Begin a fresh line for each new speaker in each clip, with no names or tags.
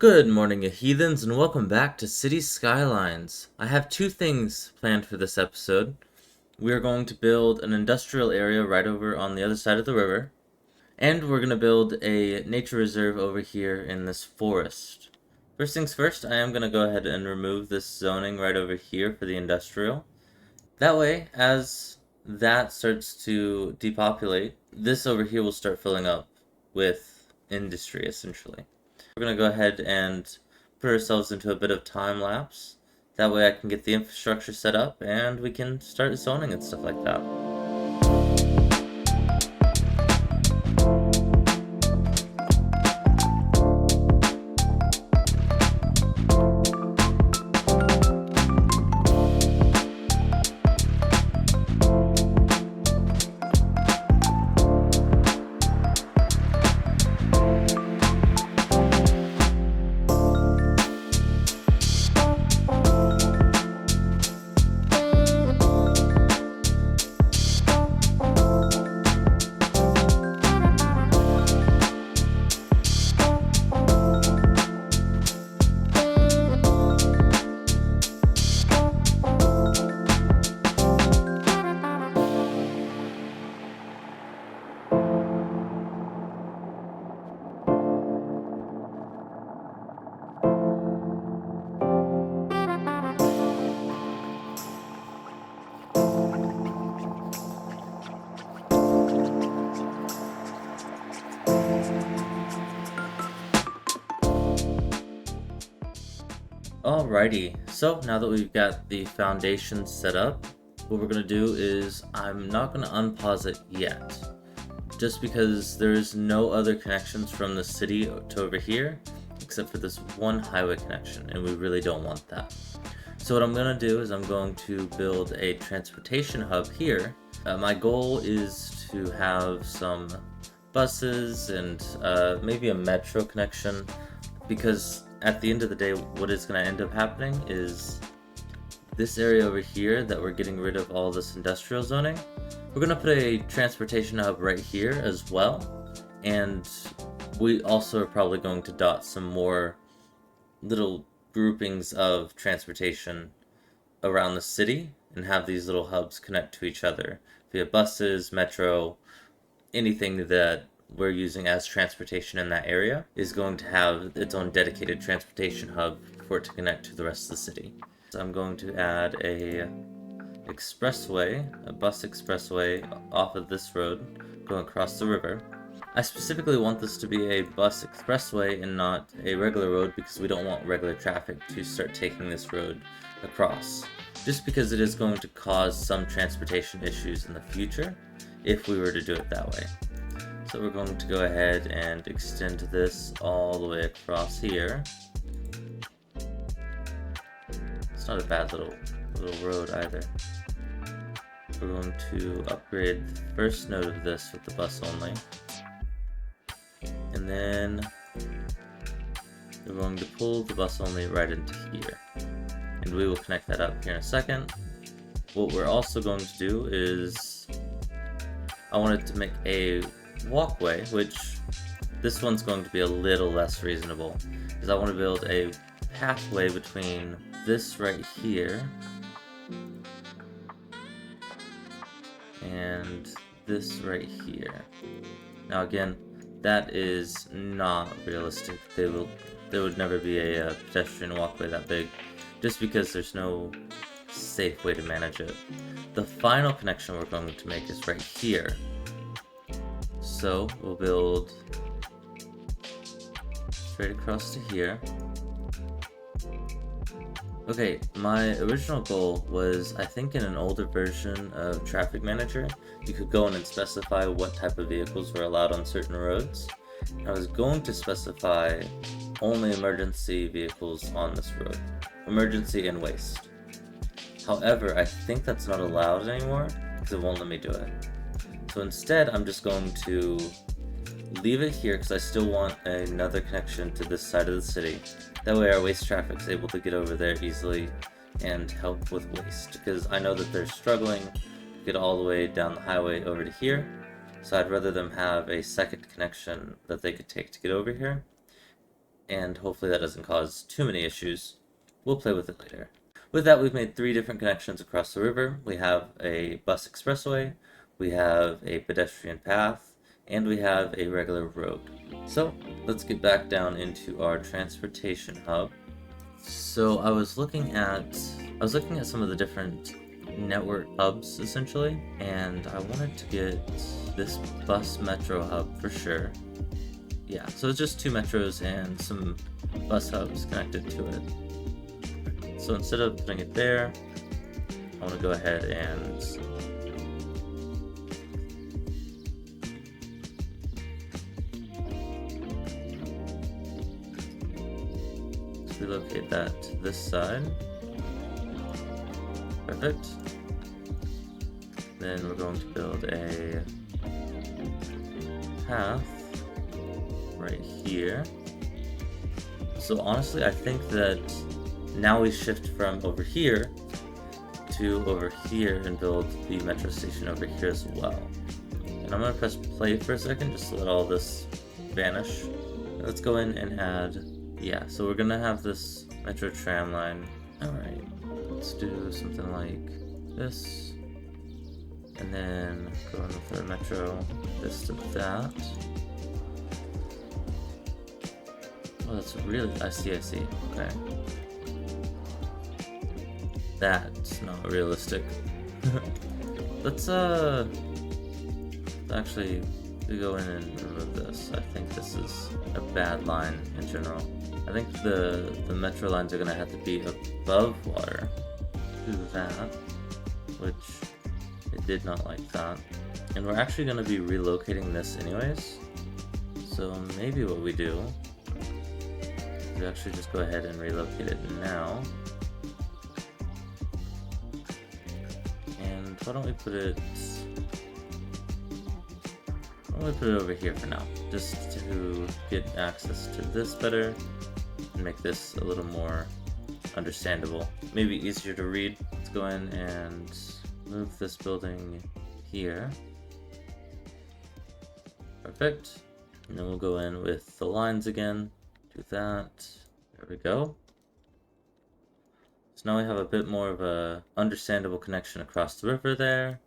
Good morning, you heathens, and welcome back to City Skylines. I have two things planned for this episode. We are going to build an industrial area right over on the other side of the river, and we're going to build a nature reserve over here in this forest. First things first, I am going to go ahead and remove this zoning right over here for the industrial. That way, as that starts to depopulate, this over here will start filling up with industry, essentially. We're going to go ahead and put ourselves into a bit of time lapse. That way I can get the infrastructure set up and we can start zoning and stuff like that. Alrighty, so now that we've got the foundation set up, what we're going to do is I'm not going to unpause it yet, just because there's no other connections from the city to over here, except for this one highway connection, and we really don't want that. So what I'm going to do is I'm going to build a transportation hub here. My goal is to have some buses and maybe a metro connection, because at the end of the day, what is going to end up happening is this area over here that we're getting rid of all this industrial zoning, we're going to put a transportation hub right here as well, and we also are probably going to dot some more little groupings of transportation around the city and have these little hubs connect to each other via buses, metro, anything that we're using as transportation in that area is going to have its own dedicated transportation hub for it to connect to the rest of the city. So I'm going to add a expressway, a bus expressway off of this road going across the river. I specifically want this to be a bus expressway and not a regular road because we don't want regular traffic to start taking this road across, just because it is going to cause some transportation issues in the future if we were to do it that way. So we're going to go ahead and extend this all the way across here. It's not a bad little road either. We're going to upgrade the first node of this with the bus only. And then we're going to pull the bus only right into here. And we will connect that up here in a second. What we're also going to do is I wanted to make a walkway, which this one's going to be a little less reasonable, because I want to build a pathway between this right here and this right here. Now again, that is not realistic. There would never be a pedestrian walkway that big, just because there's no safe way to manage it. The final connection we're going to make is right here. So we'll build straight across to here. Okay, my original goal was, I think in an older version of Traffic Manager, you could go in and specify what type of vehicles were allowed on certain roads. I was going to specify only emergency vehicles on this road. Emergency and waste. However, I think that's not allowed anymore because it won't let me do it. So instead, I'm just going to leave it here because I still want another connection to this side of the city. That way our waste traffic is able to get over there easily and help with waste, because I know that they're struggling to get all the way down the highway over to here. So I'd rather them have a second connection that they could take to get over here. and hopefully that doesn't cause too many issues. We'll play with it later. With that, we've made 3 different connections across the river. We have a bus expressway, we have a pedestrian path, and we have a regular road. So let's get back down into our transportation hub. So I was looking at some of the different network hubs essentially, and I wanted to get this bus metro hub for sure. Yeah, so it's just 2 metros and some bus hubs connected to it. So instead of putting it there, I want to go ahead and relocate that to this side. Perfect. Then we're going to build a path right here. So honestly, I think that now we shift from over here to over here and build the metro station over here as well. And I'm going to press play for a second just to let all this vanish. Let's go in and add, yeah, so we're going to have this metro tram line. Alright, let's do something like this. And then go in with our metro, this to that. Oh, that's really, I see, okay. That's not realistic. Let's actually go in and remove this. I think this is a bad line in general. I think the metro lines are gonna have to be above water. Do that, which it did not like that. And we're actually gonna be relocating this anyways. So maybe what we do is we actually just go ahead and relocate it now. And why don't we put it over here for now, just to get access to this better and make this a little more understandable, maybe easier to read. Let's go in and move this building here. Perfect. And then we'll go in with the lines again. Do that. There we go. So now we have a bit more of a understandable connection across the river there.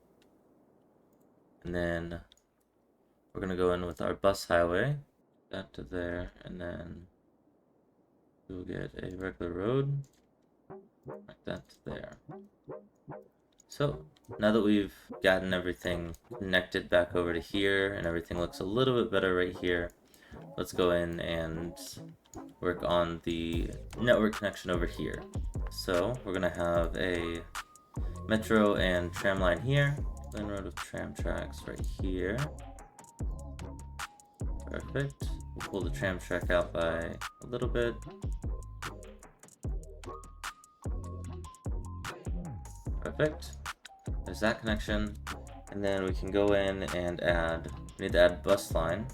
And then we're going to go in with our bus highway. That to there, and then we'll get a regular road. Like that to there. So now that we've gotten everything connected back over to here and everything looks a little bit better right here, let's go in and work on the network connection over here. So we're gonna have a metro and tram line here, then road with tram tracks right here. Perfect. We'll pull the tram track out by a little bit. Perfect. There's that connection. And then we can go in and add, we need to add bus line.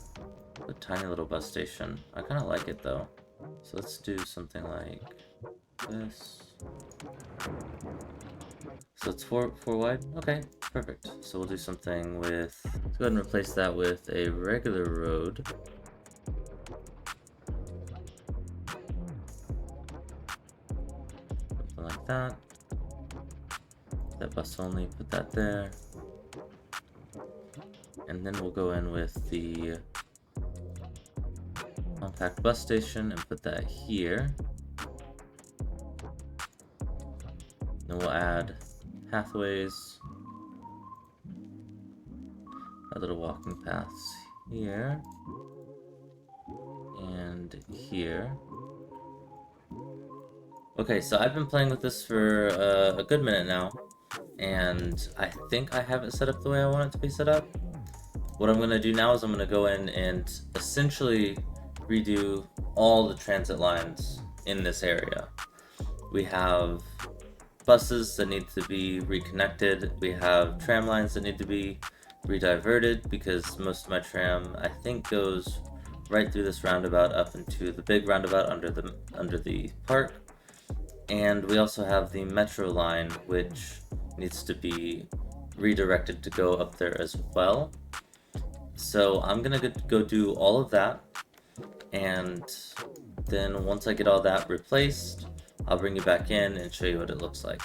A tiny little bus station. I kind of like it though. So let's do something like this. So it's four wide? Okay, perfect. So we'll do something with, let's go ahead and replace that with a regular road. Something like that. That bus only, put that there. And then we'll go in with the compact bus station and put that here. Then we'll add pathways, a little walking paths here and here. Okay, so I've been playing with this for a good minute now, and I think I have it set up the way I want it to be set up. What I'm going to do now is I'm going to go in and essentially redo all the transit lines in this area. We have buses that need to be reconnected. We have tram lines that need to be rediverted because most of my tram, I think, goes right through this roundabout up into the big roundabout under the park. And we also have the metro line, which needs to be redirected to go up there as well. So I'm gonna go do all of that, and Then once I get all that replaced, I'll bring you back in and show you what it looks like.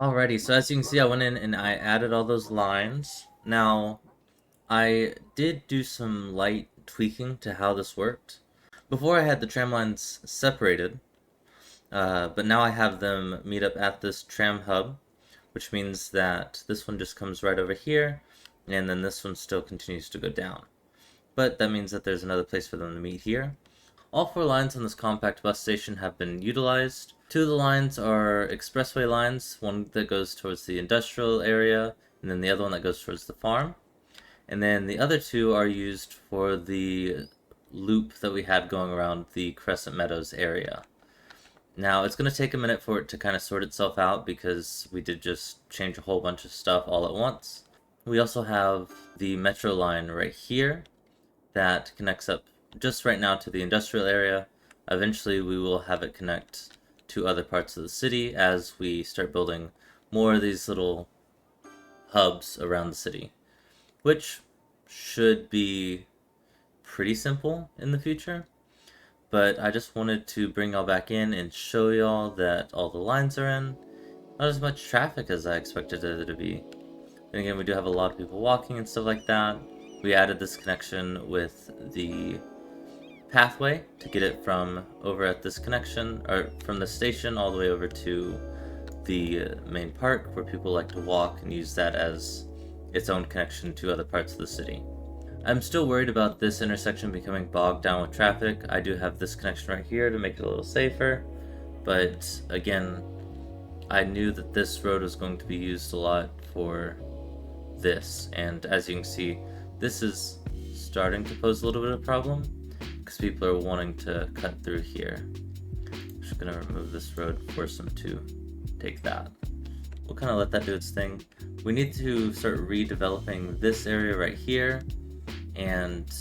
Alrighty, so as you can see, I went in and I added all those lines. Now, I did do some light tweaking to how this worked. Before I had the tram lines separated, but now I have them meet up at this tram hub, which means that this one just comes right over here, and then this one still continues to go down. But that means that there's another place for them to meet here. All 4 lines on this compact bus station have been utilized. 2 of the lines are expressway lines, one that goes towards the industrial area, and then the other one that goes towards the farm. And then the other 2 are used for the loop that we had going around the Crescent Meadows area. Now, it's going to take a minute for it to kind of sort itself out because we did just change a whole bunch of stuff all at once. We also have the metro line right here that connects up just right now to the industrial area. Eventually we will have it connect to other parts of the city as we start building more of these little hubs around the city, which should be pretty simple in the future. But I just wanted to bring y'all back in and show y'all that all the lines are in. Not as much traffic as I expected it to be. Then again, we do have a lot of people walking and stuff like that. We added this connection with the pathway to get it from over at this connection, or from the station all the way over to the main park where people like to walk and use that as its own connection to other parts of the city. I'm still worried about this intersection becoming bogged down with traffic. I do have this connection right here to make it a little safer, but again, I knew that this road was going to be used a lot for this, and as you can see, this is starting to pose a little bit of a problem because people are wanting to cut through here. I'm just gonna remove this road, force them to take that. We'll kind of let that do its thing. We need to start redeveloping this area right here, and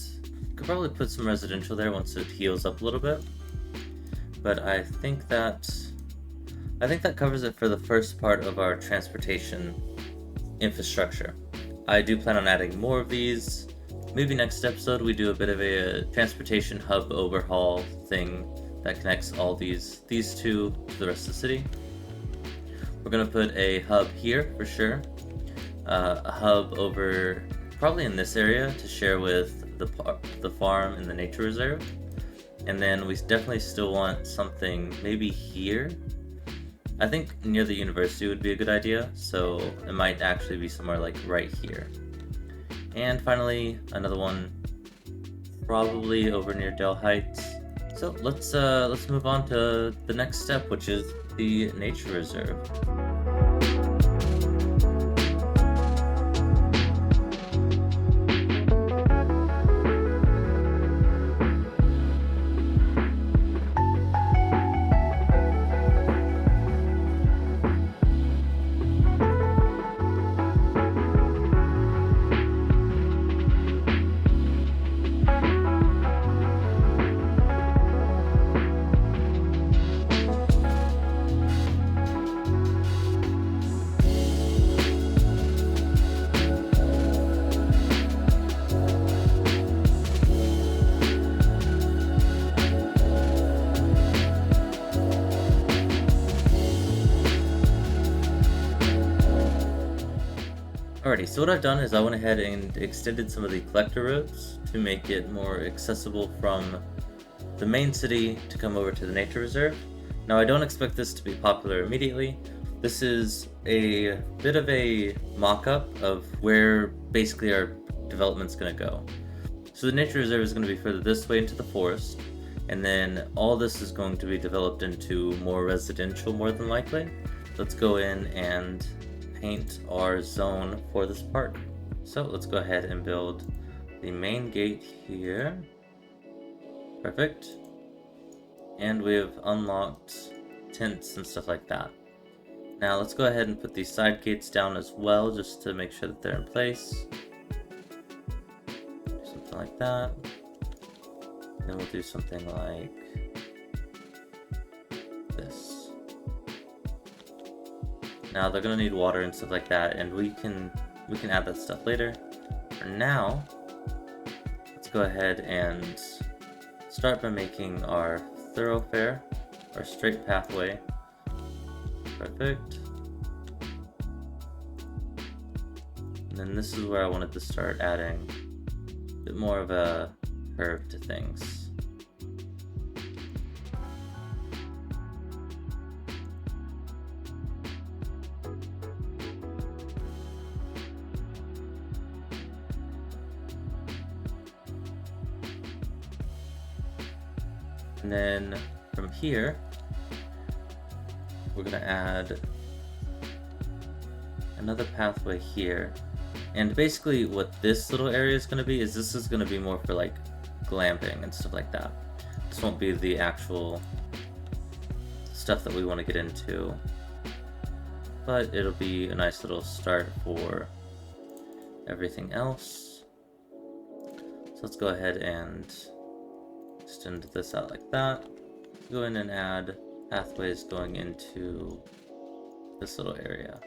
could probably put some residential there once it heals up a little bit. But I think that covers it for the first part of our transportation infrastructure. I do plan on adding more of these. Maybe next episode we do a bit of a transportation hub overhaul thing that connects all these 2 to the rest of the city. We're gonna put a hub here for sure. A hub over probably in this area to share with the farm and the nature reserve. And then we definitely still want something maybe here. I think near the university would be a good idea, so it might actually be somewhere like right here. And finally, another one probably over near Dell Heights. So let's move on to the next step, which is the nature reserve. Alrighty, so what I've done is I went ahead and extended some of the collector roads to make it more accessible from the main city to come over to the nature reserve. Now I don't expect this to be popular immediately. This is a bit of a mock-up of where basically our development's going to go. So the nature reserve is going to be further this way into the forest, and then all this is going to be developed into more residential more than likely. Let's go in and paint our zone for this park. So let's go ahead and build the main gate here. Perfect. And we've unlocked tents and stuff like that. Now let's go ahead and put these side gates down as well, just to make sure that they're in place. Something like that. Then we'll do something like this. Now they're gonna need water and stuff like that, and we can add that stuff later. For now, let's go ahead and start by making our thoroughfare, our straight pathway. Perfect. And then this is where I wanted to start adding a bit more of a curve to things. And then from here, we're gonna add another pathway here. And basically what this little area is gonna be is this is gonna be more for like glamping and stuff like that. This won't be the actual stuff that we want to get into, but it'll be a nice little start for everything else. So let's go ahead and extend this out like that. Go in and add pathways going into this little area.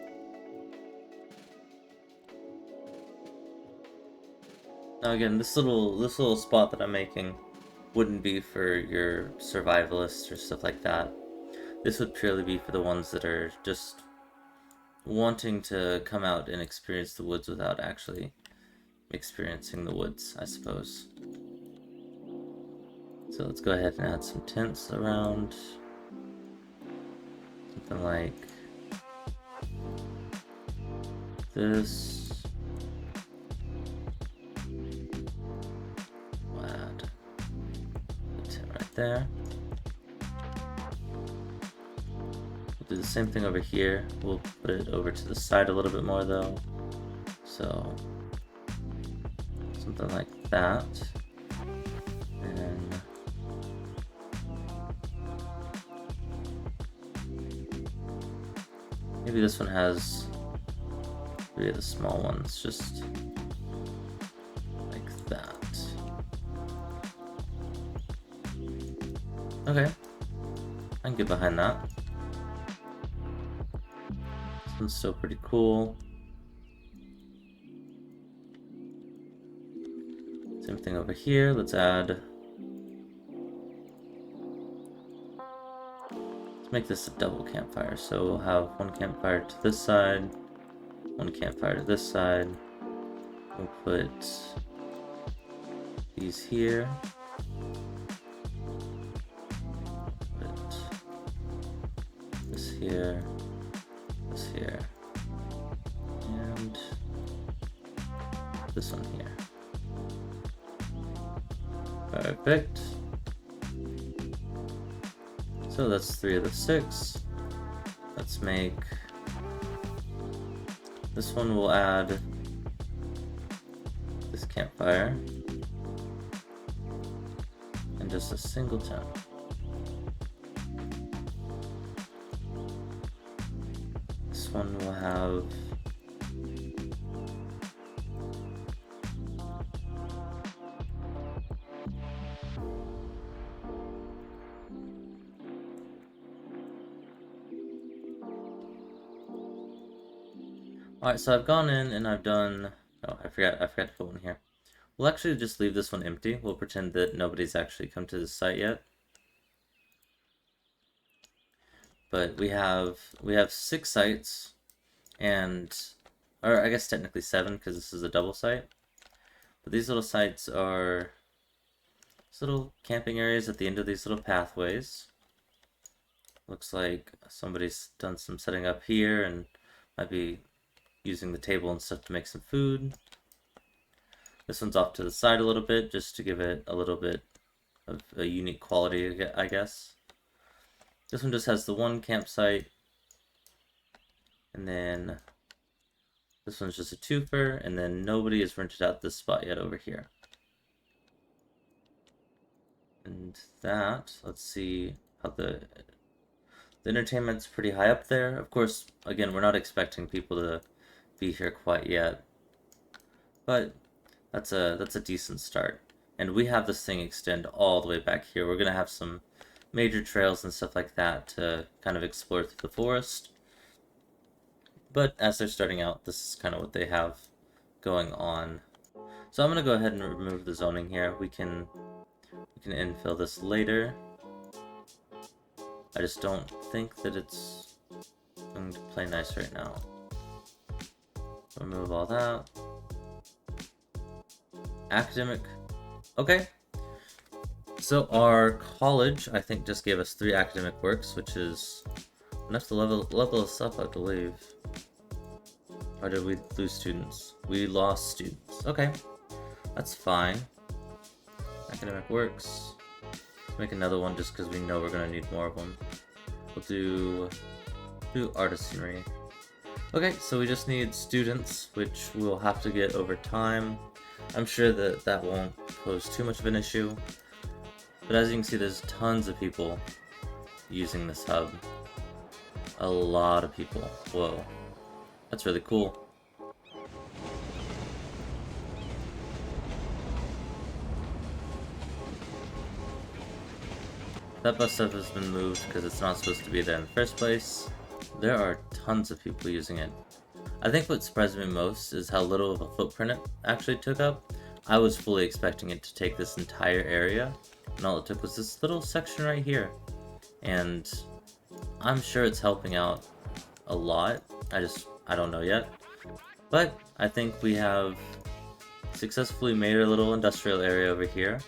Now again, this little spot that I'm making wouldn't be for your survivalists or stuff like that. This would purely be for the ones that are just wanting to come out and experience the woods without actually experiencing the woods, I suppose. So let's go ahead and add some tents around. Something like this. We'll add a tent right there. We'll do the same thing over here. We'll put it over to the side a little bit more though. So something like that. And maybe this one has 3 of the small ones, just like that. Okay, I can get behind that. This one's still pretty cool. Same thing over here. Let's add. Let's make this a double campfire. So we'll have one campfire to this side, one campfire to this side. We'll put these here. Put this here, this here, and this one here. Perfect. So that's 3 of the 6. Let's make this one. We'll add this campfire and just a single tent. This one will have Alright, so I've gone in and I've done... Oh, I forgot to put one here. We'll actually just leave this one empty. We'll pretend that nobody's actually come to this site yet. But we have 6 sites, and... Or I guess technically 7, because this is a double site. But these little sites are These little camping areas at the end of these little pathways. Looks like somebody's done some setting up here and might be using the table and stuff to make some food. This one's off to the side a little bit just to give it a little bit of a unique quality, I guess. This one just has the one campsite. And then this one's just a twofer, and then nobody has rented out this spot yet over here. And that, let's see how the entertainment's pretty high up there. Of course, again, we're not expecting people to be here quite yet, but that's a decent start. And we have this thing extend all the way back here. We're gonna have some major trails and stuff like that to kind of explore through the forest. But as they're starting out, this is kind of what they have going on. So I'm gonna go ahead and remove the zoning here. We can infill this later. I just don't think that it's going to play nice right now. Remove all that. Academic. Okay. So our college, I think, just gave us 3 academic works, which is enough to level us up, I believe. Or did we lose students? We lost students. Okay. That's fine. Academic works. Make another one just because we know we're going to need more of them. We'll do artisanry. Okay, so we just need students, which we'll have to get over time. I'm sure that won't pose too much of an issue. But as you can see, there's tons of people using this hub. A lot of people. Whoa. That's really cool. That bus stop has been moved because it's not supposed to be there in the first place. There are tons of people using it. I think what surprised me most is how little of a footprint it actually took up. I was fully expecting it to take this entire area, and all it took was this little section right here. And I'm sure it's helping out a lot. I don't know yet. But I think we have successfully made our little industrial area over here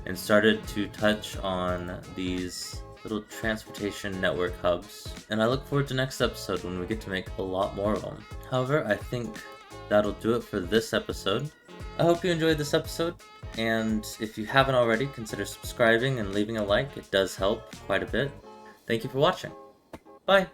and started to touch on these little transportation network hubs. And I look forward to next episode when we get to make a lot more of them. However, I think that'll do it for this episode. I hope you enjoyed this episode, and if you haven't already, consider subscribing and leaving a like. It does help quite a bit. Thank you for watching. Bye!